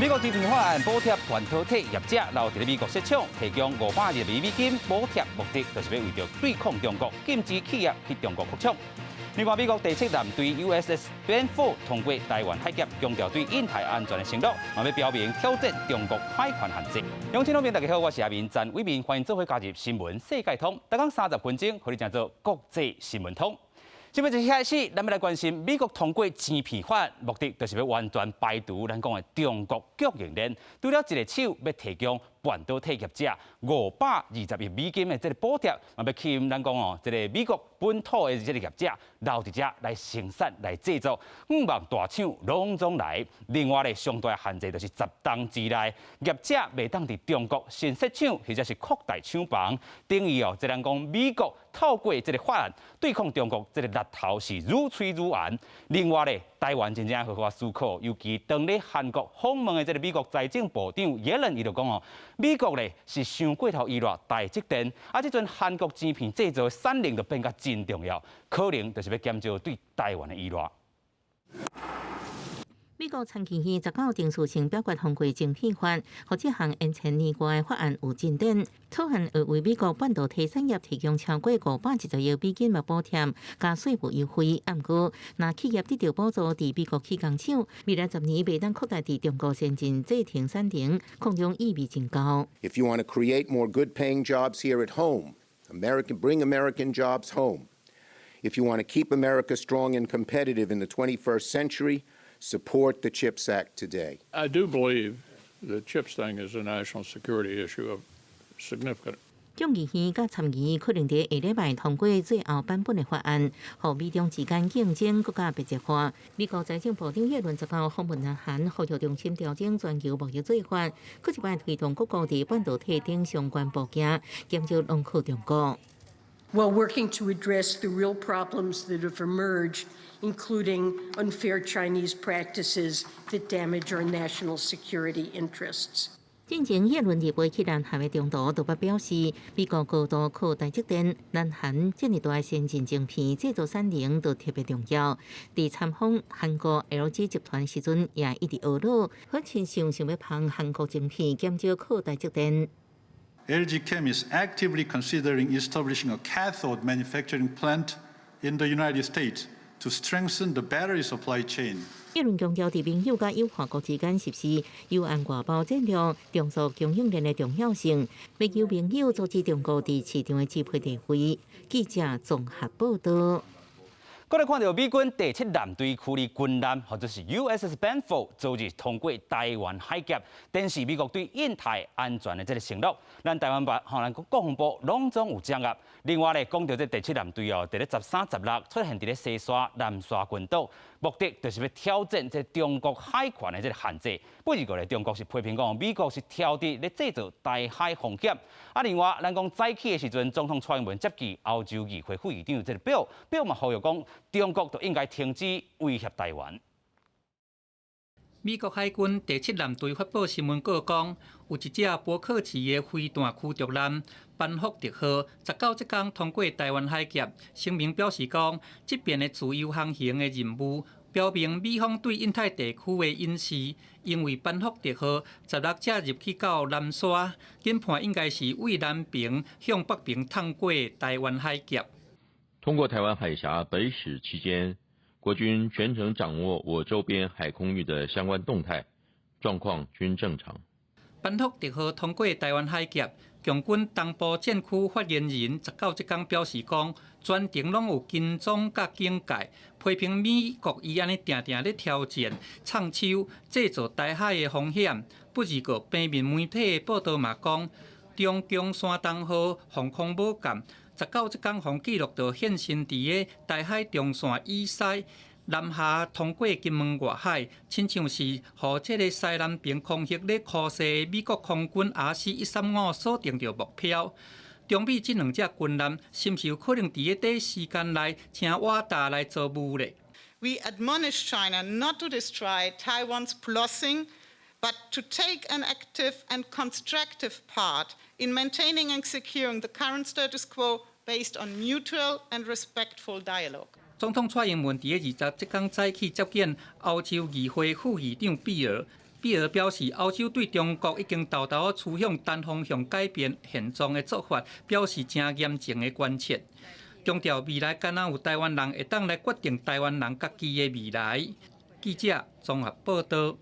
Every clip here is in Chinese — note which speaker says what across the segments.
Speaker 1: 美国制定法案补贴半导体业者，然后伫美国设厂提供500亿美金补贴，目的就是要为着对抗中国，禁止企业去中国扩厂。另外，美国第7舰队 USS Benfold 通过台湾海峡，强调对印太安全的承诺，也要表明挑战中国海权限制。乡亲朋友大家好，我是阿明詹伟明，欢迎做伙加入新闻世界通，大概30分钟，和你讲做国际新闻通。新闻一开始，咱们来关心美国通过晶片法案，目的就是要完全排除咱讲的中国供应链，除了一个手要提供半导体业者520亿美金的这个补贴，也要吸引咱讲哦，这个美国本土的这个业者留伫遮来生产、来制作，5万大厂拢总来。另外咧，上大限制就是10天之内，业者袂当伫中国新设厂或者是扩大厂房。等于哦，即咱讲美国透过这个法案对抗中国这个力头是愈吹愈严。另外咧，台湾真正好好思考，尤其当咧韩国访问的这个美国财政部长耶伦，伊就讲哦，美国咧是想过头依赖大积电，啊，即阵韩国晶片制造的产能就变甲真重要，可能就是要减少对台湾的依赖。
Speaker 2: 美国参议院19定数性表决通过晶片法，和这项延前年外的法案有进展。草案会为美国半导体产业提供超过510亿美金的补贴，加税务优惠。不过，若企业得到补助，伫美国起工厂，未来10年未当扩大伫中国先进制停产能，空中意味真高。
Speaker 3: If you want to create more good-paying jobs here at home, bring American jobs home. If you want to keep America strong and competitive in the 21st century, support the CHIPS Act today.
Speaker 4: I do believe the CHIPS thing is a national security issue of significant.
Speaker 2: 众议院甲参议院可能伫下礼拜通过最后版本的法案，互美中之间竞争更加白热化。美国财政部长耶伦19访问南韩，呼吁中心调整全球贸易做法，搁一摆推动各国伫半导体等相关部件，减少拢靠中国。
Speaker 5: While working to address the real problems that have emerged, including unfair Chinese practices that damage our national security interests.
Speaker 2: 进前耶伦入会去南韩的中途，就表示，美国高度靠台积电，南韩这么大的先进晶片制造产能都特别重要。伫参访韩国 LG 集团时阵，也一直懊恼，好亲想要帮韩国晶片减少靠台积电。
Speaker 6: LG Chem is actively considering establishing a cathode manufacturing plant in the United States to strengthen the battery supply chain.
Speaker 2: 耶伦强调，伫盟友甲友好国之间实施有按外包战略，重塑供应链的重要性，要求盟友阻止中国伫市场的支配地位。记者综合报道。
Speaker 1: 搁来看到美军第7舰队驱离军舰，或者是 USS Benfold， 昨日通过台湾海峡，展示美国对印太安全的这个承诺。咱台湾咱国防部拢总有掌握。另外咧，讲到这第7舰队哦，伫咧13、16出现伫咧西沙、南沙群岛，目的就是要挑战这中国海权的这个限制。不过咧，中国是批评讲美国是挑伫咧制造台海风险。啊，另外咱讲早起的时阵，总统蔡英文接见欧洲议会副议长这个表嘛呼吁讲，中国就应该停止威胁台湾。
Speaker 7: 美国海军第7舰队发布新闻稿讲，有一只波克旗的飞弹驱逐舰班福特号19这天通过台湾海峡。声明表示讲，这边的自由航行的任务，表明美方对印太地区的隐视。因为班福特号16只入去到南沙，研判应该是为南平向北平趟过台湾海峡。
Speaker 8: 通过台湾海峡北驶期间，国军全程掌握我周边海空域的相关动态，状况均正常。
Speaker 7: 班福特号通过台湾海峡，共军东部战区发言人19这天表示讲，全程拢有跟踪甲警戒，批评美国伊安尼定定咧挑战、创手制造台海的风险。不二个平面媒体的报道嘛讲，中共山东号防空母舰19这天防记录就现身伫个台海中线以西。南下通过金门外海，亲像是互这个西南边空域咧酷射美国空军 RC-135锁定着目标。中美这两只军舰，是毋是有可能伫个短时间内请瓦达来做务咧？
Speaker 9: We admonish China not to destroy Taiwan's plossing, but to take an active and constructive part in maintaining and securing the current status quo based on mutual and respectful dialogue.
Speaker 7: 总统蔡英文伫个20这天早起接见欧洲议会副议长比尔，比尔表示，欧洲对中国已经豆豆趋向单方向改变现状的做法，表示真严重的关切。强调未来敢若有台湾人会当来决定台湾人家己的未来。记者综合报道。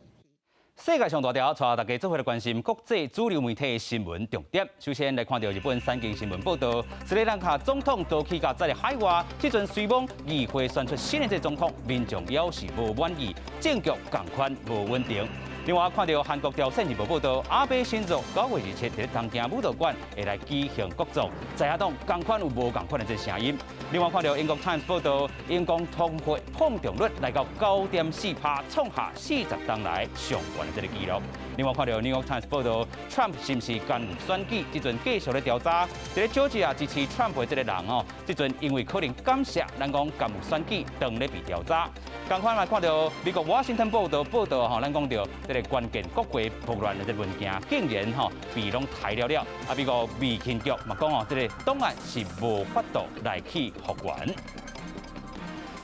Speaker 1: 世界上大条，带大家做伙来关心国际主流媒体的新闻重点。首先来看到日本产经新闻报道，斯里兰卡总统多起甲在海外，这阵随望议会选出新的总统，民众也是无满意，政局同款无稳定。另外看到韩国朝鲜日报报道，安倍晋三9月27日在东京武道馆会来举行国葬，在野党同款有无同款的这声音。另外看到英国 Times 报道，英国通货膨胀率来到9.4%，创下40年来上悬的这个纪录。另外看到 New York Times 报道 ，Trump 是不是干选举？这阵继续咧调查，在Georgia支持 Trump 的这个人哦，这阵因为可能感谢咱讲干有选举，当咧被调查。同款来看到美国 Washington 报道吼，咱讲到这个关键国会拨乱的这文件，竟然吼被拢抬了。啊，美国卫生局嘛讲哦，这个档案是无法度来去复原。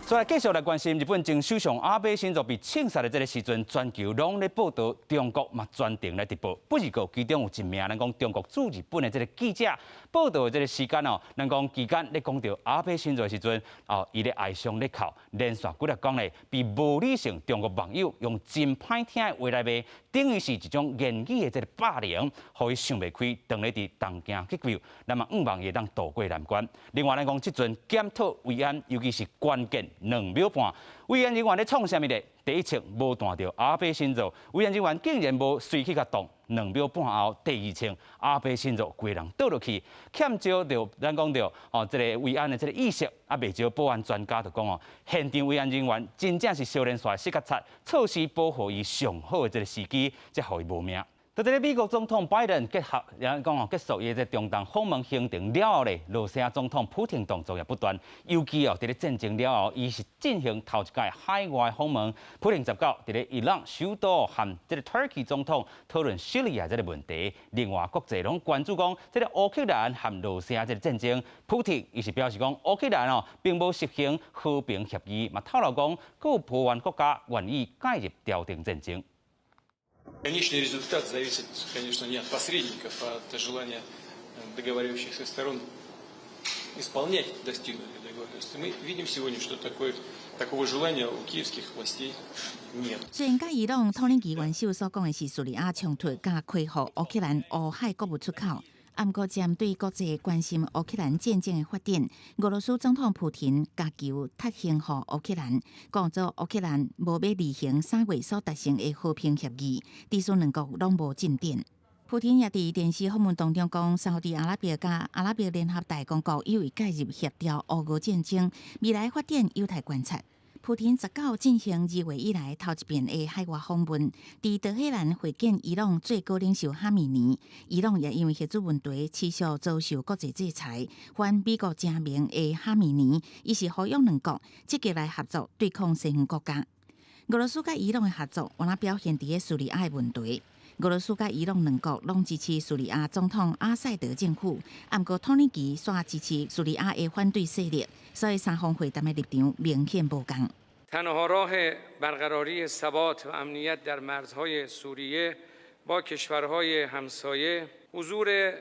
Speaker 1: 再来继续来关心日本前首相安倍晋三被枪杀的这个时阵，全球拢咧报道中国嘛专程来直播。不是个其中有一名咱讲中国驻日本的这个记者报道的这个时间哦，咱讲期间咧讲到安倍晋三的时阵，哦，伊咧哀伤咧哭，连续几日讲咧，被无理性中国网友用真歹听的话来骂，等于是一种言语的这个霸凌，互伊想袂开，当咧伫东京急救，那么希望会当渡过难关。另外咱讲即阵检讨慰安，尤其是关键2秒半，慰安人员咧创啥物咧？第一枪无弹到安倍晋三，慰安人员竟然无随去甲动，2秒半后第二枪，安倍晋三规人倒落去，欠少着咱讲到哦，这个慰安的这个意识，啊，未少保安专家就讲哦，现场慰安人员真正是少年帅死较惨，措施保护伊上好的这个时机，才互伊无命。在这个美国总统拜登结束伊这中东访问行程了后咧，俄罗斯总统普京动作也不断，尤其哦，在咧战争了后，伊是进行头一届海外访问。普京19在咧伊朗首都和这个 Turkey 总统讨论叙利亚这个问题。另外，国际拢关注讲，这个乌克兰和俄罗斯这个战争，普京伊是表示讲，乌克兰哦并无实行和平协议，嘛透露讲，各部分国家愿意介入调停战争。
Speaker 10: Конечный результат зависит, конечно, не от посредников, а от желания договаривающихся сторон исполнять достигнутые договоренности. Мы видим сегодня, что такого желания у киевских властей нет.
Speaker 11: 虽然甲伊朗讨论期元首所讲的是叙利亚冲突甲开放乌克兰乌海谷物出口。不过，针对国际关心乌克兰战争的发展，俄罗斯总统普廷加求踢行予乌克兰，讲做乌克兰无要履行3月所达成的和平协议，至少两国拢无进展。普廷也伫电视访问当中讲，沙特阿拉伯甲阿拉伯联合大公国有意介入协调乌俄战争，未来发展有待观察。普廷19进行2月以来头一遍的海外访问，伫德黑兰会见伊朗最高领袖哈米尼。伊朗也因为核子问题持续遭受国际制裁，反美国声明的哈米尼，伊是呼吁两国积极来合作对抗西方国家。俄罗斯甲伊朗的合作，原来表现伫叙利亚的问题。俄罗斯甲伊朗两国拢支持叙利亚总统阿塞德政府，不过土耳其煞支持叙利亚的反对势力，所以三方会谈的立场明显不同。
Speaker 12: تنها راه برقراری ثبات و امنیت در مرزهای سوریه با کشورهای همسایه حضور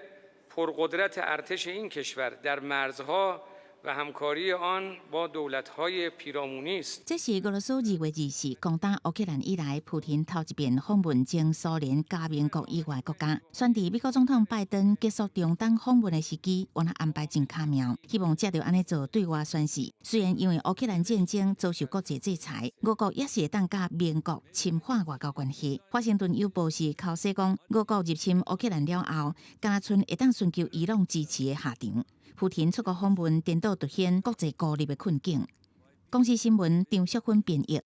Speaker 12: پرقدرت ارتش این کشور در مرزها و همکاری آن با دولت‌های پیرامونی است。
Speaker 11: 这是俄罗斯2月24攻打乌克兰以来，普廷头一遍访问前苏联加盟国以外国家。选伫美国总统拜登结束中东访问的时机，原来安排真巧妙，希望借着安尼做对外宣示。虽然因为乌克兰战争遭受国际制裁，俄国也是会当甲盟国深化外交关系。华盛顿邮报是口说讲，俄国入侵乌克兰了后，敢若剩会当寻求伊朗支持的下场。普廷出国访问，颠倒凸显国际孤立的困境。公司新闻张淑芬编译。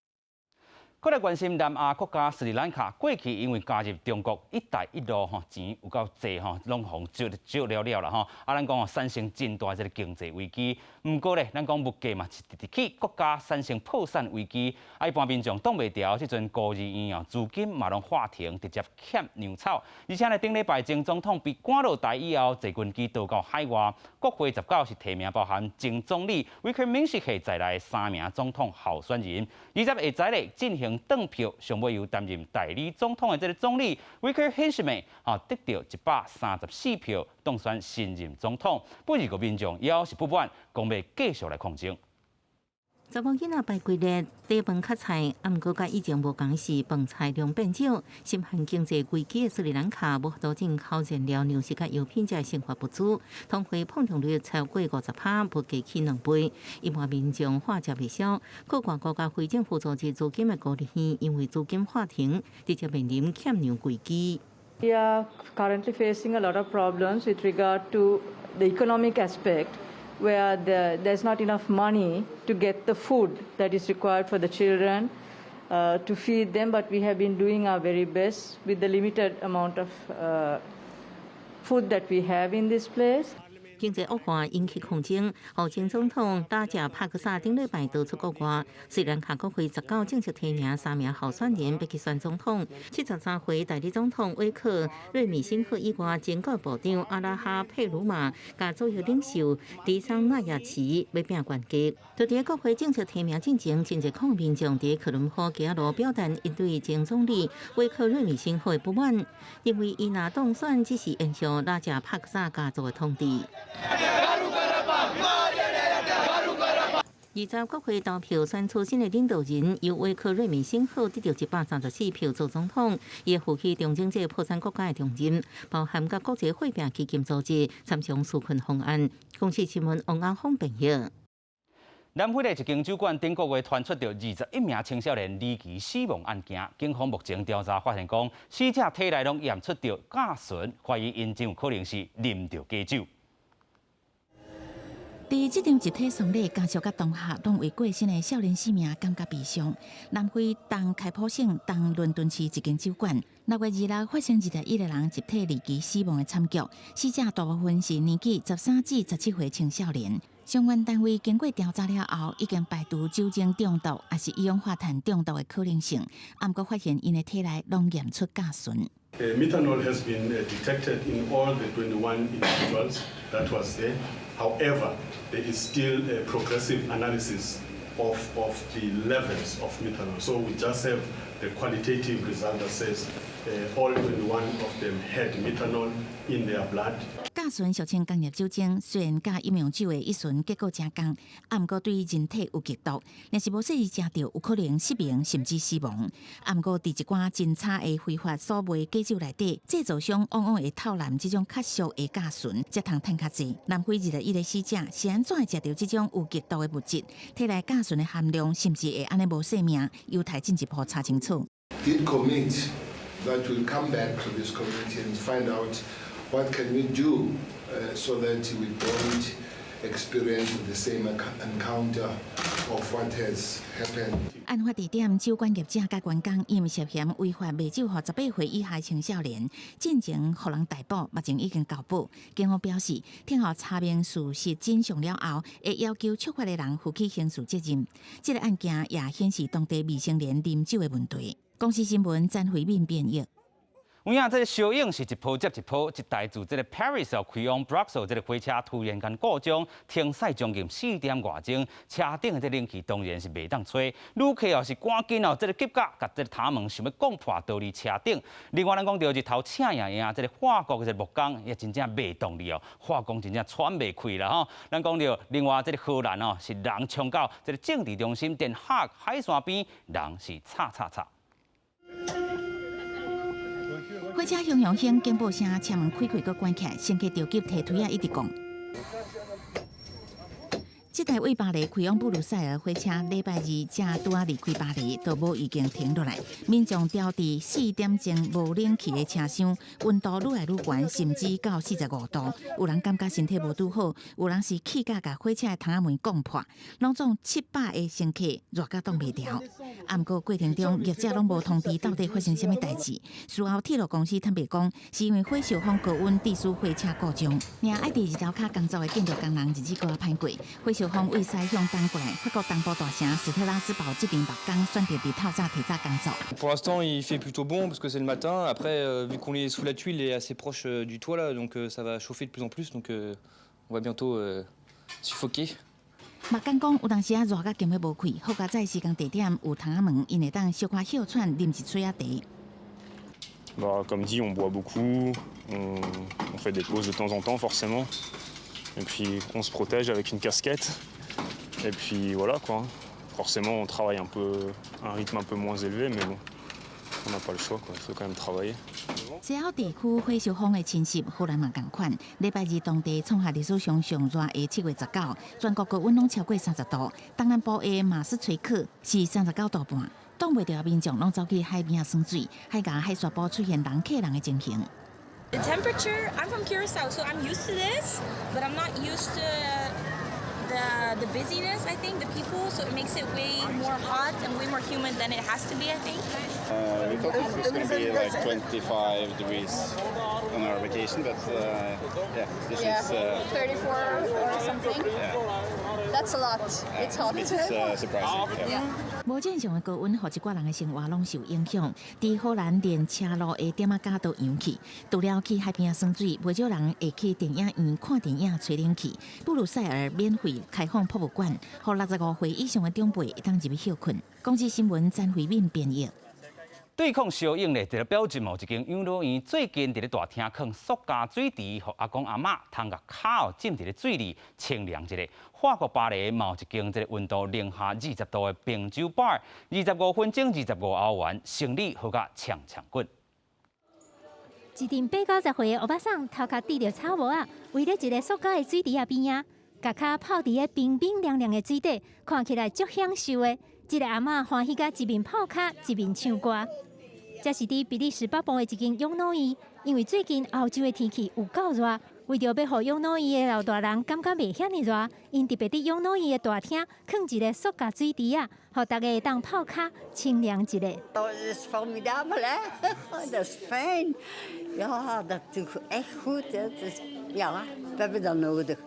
Speaker 1: 过来关心南亚国家斯里兰卡，过去因为加入中国“一带一路”钱有够济拢互少了啦吼。咱讲产生真大这个经济危机。不过咧，咱讲物价嘛是直直起，国家产生破产危机，一般民众挡袂牢，即阵孤儿院资金嘛拢花停，直接欠粮草。而且咧，顶礼拜前总统被赶落台以后，坐军机逃到海外。国会19是提名包含前总理威克敏斯克在内3名总统候选人，20日下载咧进行张党票，上尾由担任代理总统的这个总理 Vickers Hinchman 得到134票，当选新任总统。本日个民众也是不满，讲要继续来抗争。
Speaker 2: 查某囡仔拜几日，茶饭较菜，毋过甲以前无共是饭菜量变少。深陷经济危机的斯里兰卡，无法度进口原料、粮食甲药品才生活不足，通货膨胀率超过50%，不加起2倍。一般民众话食未消，各国国家非政府组织资金的孤立院，因为资金话停，直接面临欠粮危机。
Speaker 13: We are currently facing a lot of problems with regard to the economic aspect, where there's not enough money to get the food that is required for the children to feed them, but we have been doing our very best with the limited amount of food that we have in this place.
Speaker 2: 经济恶化引起抗争，后前总统打贾帕克萨顶礼拜逃出国外。斯里兰卡国会19正式提名3名候选人要去选总统。73岁代理总统威克瑞米辛赫以外，前国部长阿拉哈佩鲁马甲左翼领袖迪桑纳亚奇要拼关键。就伫国会正式提名进前，真侪抗民众伫克伦坡街路表达因对前总理威克瑞米辛赫的不满，认为伊若当选只是延续拉贾帕克萨家族的统治。20国会投票选出新的领导人，由威克瑞米辛赫得到134票做总统，也负起中经济破产国家的重任，包含甲国际货币基金组织参详纾困方案。公视新闻王阿峰报道。
Speaker 1: 南非的一间酒馆顶个月传出着21名青少年离奇死亡案件，警方目前调查发现讲，死者体内拢验出着甲醇，怀疑因真有可能是啉着假酒。
Speaker 11: 伫这场集体丧礼，家属甲同学拢为过身的少年生命感觉悲伤。南非东开普省东伦敦市一间酒馆，6月2日发生21个人集体离奇死亡的惨剧，死者大部分是年纪13至17岁青少年。相关单位经过调查了后，已经排除酒精中毒还是一氧化碳中毒的可能性，不过发现因的体内拢验出甲醇。
Speaker 14: Methanol has been detected in all the 21 individuals that was there. However, there is still a progressive analysis of the levels of methanol. So we just have the qualitative result that says all 21 of them had methanol in their blood.
Speaker 11: 甲醇俗称工业酒精，虽然甲饮用酒的乙醇结构相同，不过对人体有剧毒，若是无细致食到，有可能失明甚至死亡。不过，伫一寡真差的非法所卖假酒内底，制造商往往会套揽这种较俗的甲醇，才通赚较济。南非21个死者是安怎会食到这种有剧毒的物质？体内甲醇的含量是不是会安尼无性命？犹太进一步查清楚。
Speaker 15: Did commit that will come back to this community and find out what can we do so that we don't experience the same encounter of what has happened.
Speaker 11: 案发地点酒馆业者甲员工因涉嫌违法卖酒予18岁以下青少年，进前互人逮捕，目前已经交保。警方表示，听候查明事实真相了后，会要求触发的人负起刑事责任。这个案件也显示当地未成年啉酒的问题。公视新闻詹慧敏编译。
Speaker 1: 有影这个小影是一波接一波，一台自这个 Paris 开往 Brussels 这个火车突然间故障，停驶将近4点外钟，车顶的这冷气当然是袂当吹，旅客是赶紧这个急甲甲这个塔门想要讲破倒伫车顶。另外咱讲到日头赤影影，这个法国的这个木工也真正袂动力哦，化工真正喘袂开啦吼。咱讲到另外这个荷兰哦，是人冲到这个政治中心Den Haag海线边，人是吵。
Speaker 11: 火车汹涌响，警报声，车门开个关起来，乘客着急提推一直讲。这台为巴黎开往布鲁塞尔火车，礼拜2才拄离开巴黎，都无已经停落来。民众调伫4点钟无冷气的车厢，温度愈来愈悬，甚至到45度。有人感觉身体无拄好，有人是气甲火车的窗仔门讲破。拢总700个乘客热甲挡袂牢。不过过程中，业者拢无通知到底发生什么代志。事后铁路公司坦白讲，是因为火烧风高温致使火车故障。另爱伫日头卡工作的建筑工人日子过啊歹过，火烧风为西向东过来，法国东部大城史特拉斯堡这边木工选择伫透早提早工作。
Speaker 16: Pour l'instant, il fait plutôt bon parce que c'est le matin. Après, vu qu'on est sous la tuile, il est assez proche du toit là, donc ça va chauffer de plus en plus. Donc, on va bientôt suffoquer.
Speaker 11: 目讲讲有当时热甲经血无气，好佳在时间地点有窗仔门，因会当小可哮喘，啉一嘴仔茶。
Speaker 17: Comme dit, on boit beaucoup, on fait des pauses de temps en temps forcément, et puis on se protège avec une casquette, et puis voilà quoi. Forcément, on travaille un rythme un peu moins élevé, mais bon, on n'a pas le choix, quoi. Il faut quand même travailler.
Speaker 11: 西澳地区火烧风的侵袭，荷兰嘛同款。礼拜二当地创下历史上上热的7月19，全国高温拢超过30度。东南部的马斯崔克是39度半，挡袂住民众拢走去海边耍水，海牙海沙堡出现人挤人的情形。
Speaker 18: The temperature, I'm from Curacao, so I'm used to this, but I'm not used to the busyness, I think, the people, so it makes it way more hot and way more humid than it has to be, I think.
Speaker 19: We thought it was going to be like 25 degrees on our vacation, but yeah, this is...
Speaker 20: 34 or something.
Speaker 19: Yeah.
Speaker 20: That's a lot. It's hot.
Speaker 19: It's surprising. Yeah.
Speaker 11: 无正常的高温，互一寡人的生活拢受影响。伫荷兰连车路的点仔架都扬起，除了去海边耍水，不少人会去电影院看电影、吹冷气。布鲁塞尔免费开放博物馆，予65岁以上的长辈会当入去休困。公司新闻詹慧敏编译。
Speaker 1: 对抗烧影的一个表情哦，一间养老院最近伫咧大厅放塑胶水池，互阿公阿嬷通甲脚浸伫咧水里清凉一下。法国巴黎嘛有一间这个温度零下20度的冰酒吧，25分钟25欧元，生理好甲呛呛滚。
Speaker 21: 一阵80、90岁的欧巴桑头壳滴着草帽啊，围咧一个塑胶的水池啊边啊，甲脚泡伫咧冰冰凉凉的水底，看起来足享受的。这个阿嬷欢喜甲一面泡脚一面唱歌。这是伫比利时北部的一间养老院，因为最近欧洲的天气有够热，为着要让养老院的老大人感觉袂遐尼热，因特别伫养老院的大厅放一个塑胶水池啊，让大家会当泡脚清凉一下。
Speaker 22: Dat is formidabel, hè? Dat is fijn. Ja, dat doet echt goed. Hè. Dus, ja, we hebben dat nodig.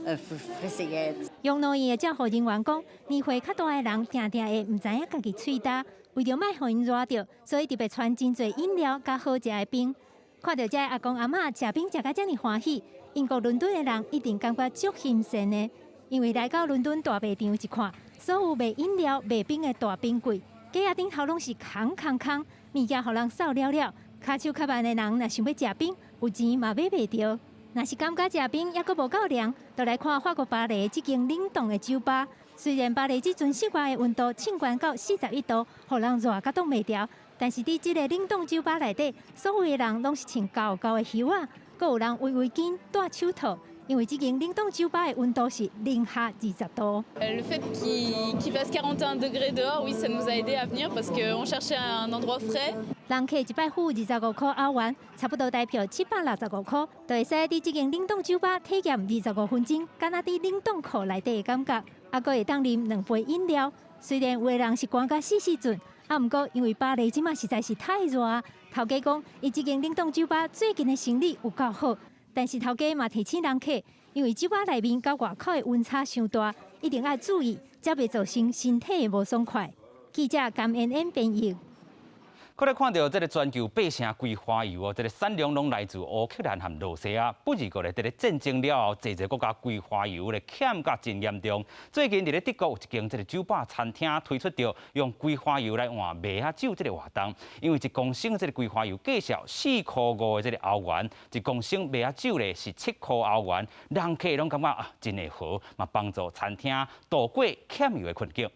Speaker 22: Verfrissigheid.
Speaker 21: 养老院的照护人员讲，年岁较大的人定定会唔知影家己喙焦，为着莫互因热着，所以特别传真侪饮料甲好食的冰。看到这阿公阿嬷食冰食甲遮尔欢喜，英国伦敦的人一定感觉足新鲜的，因为来到伦敦大卖场一看，所有卖饮料、卖冰的大冰柜，架仔顶头拢是空，物件互人扫了了。骹手较慢的人若想要食冰，有钱嘛买袂着。若是感觉食冰还阁无够凉，就来看法国巴黎这间冷冻的酒吧。虽然巴黎这阵室外的温度升悬到41度，互人热甲冻袂调，但是伫这个冷冻酒吧内底，所有的人拢是穿厚厚的袖啊，阁有人围围巾、戴手套。因为这间冷冻酒吧的温度是零下20度。
Speaker 23: Le fait qu'il fasse 41 degrés dehors, oui, ça nous a aidé à venir parce qu'on cherchait un endroit frais.
Speaker 21: 人客一摆付25块欧元，差不多台票765块，就会使伫这间冷冻酒吧体验25分钟，敢若伫冷冻库内底的感觉，还阁会当啉2杯饮料。虽然有的人是寒到死准，毋过因为巴黎即马实在是太热啊，头家讲伊这间冷冻酒吧最近的生意有够好。但是头家嘛提醒人客，因为酒吧内面甲外口的温差伤大，一定要注意，才袂造成身体的无爽快。记者甘恩恩编译。
Speaker 1: 可来看到这个全球8成桂花油哦，这个产量拢来自乌克兰和罗西亚。不如过咧，这个战争了后，侪国家桂花油咧欠甲真严重。最近伫咧德国有一间这个酒吧餐厅推出着用桂花油来换麦芽酒这个活动，因为一公升这个桂花油计绍4.5块的这个欧元，一公升麦芽酒咧是7块欧元，人客拢感觉啊真会好，嘛帮助餐厅度过欠油的困境。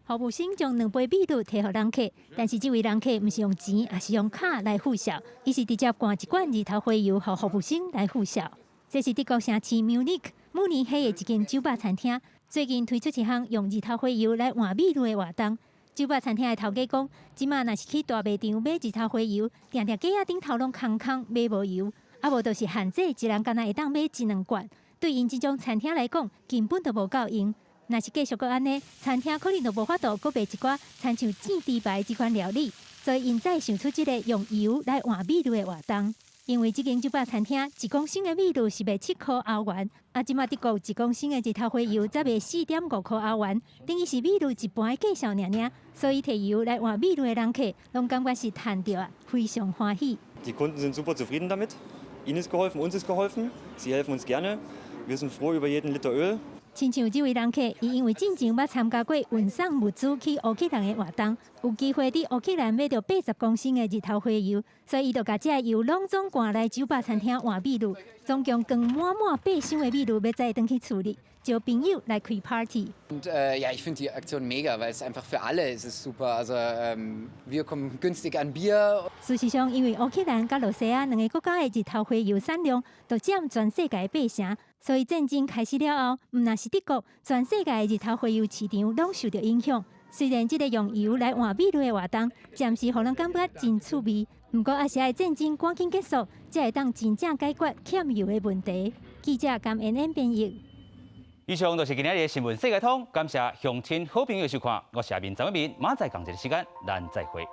Speaker 21: 服务生将2杯米露摕予人客，但是这位人客毋是用钱，而是用卡来付销。伊是直接灌一罐日头花油，予服务生来付销。这是德国城市慕尼黑的一间酒吧餐厅，最近推出一项用日头花油来换米露的活动。酒吧餐厅的头家讲，即马若是去大卖场买日头花油，定架仔顶头拢空买无油，啊无就是限制一人敢若会当买1-2罐。对因这种餐厅来讲，根本就无够用。若是继续搁安尼，餐厅可能就无法度搁卖一寡亲像煎猪排这款料理，所以因才想出这个用油来换米露的活动。因为这间酒吧餐厅1公升的米露是卖7块欧元，啊，即马德国1公升的日头花油则卖4.5块欧元，等于是米露一半的价数尔，所以摕油来换米露的人客，拢感觉是赚到啊，非常欢喜。
Speaker 16: Die Kunden sind super zufrieden damit. Ihnen ist geholfen, uns ist geholfen. Sie helfen uns gerne. Wir sind froh über jeden Liter Öl.
Speaker 21: 亲像这位人客，伊因为进前捌参加过运送物资去乌克兰的活动，有机会伫乌克兰买到80公升的日头花油，所以伊就把这油拢总赶来酒吧餐厅换秘鲁，总共装满8箱的秘鲁，要再回去处理，招朋友来开 party。Und
Speaker 3: ja, ich finde die Aktion mega, weil es einfach für alle ist es super. Also wir kommen günstig an Bier.
Speaker 21: 事实上，因为乌克兰甲罗西亚两个国家的日头花油产量都占全世界8成。所以战争开始了后，唔那是德国，全世界的日头花油市场拢受到影响。虽然这个用油来换秘鲁的活动，暂时让人感觉真趣味，不过也是爱战争赶紧结束，才会当真正解决欠油的问题。记者甘恩恩编译。
Speaker 1: 以上就是今日的新闻世界通，感谢乡亲好朋友收看，我是阿明张一鸣，马仔同一个时间，咱再会。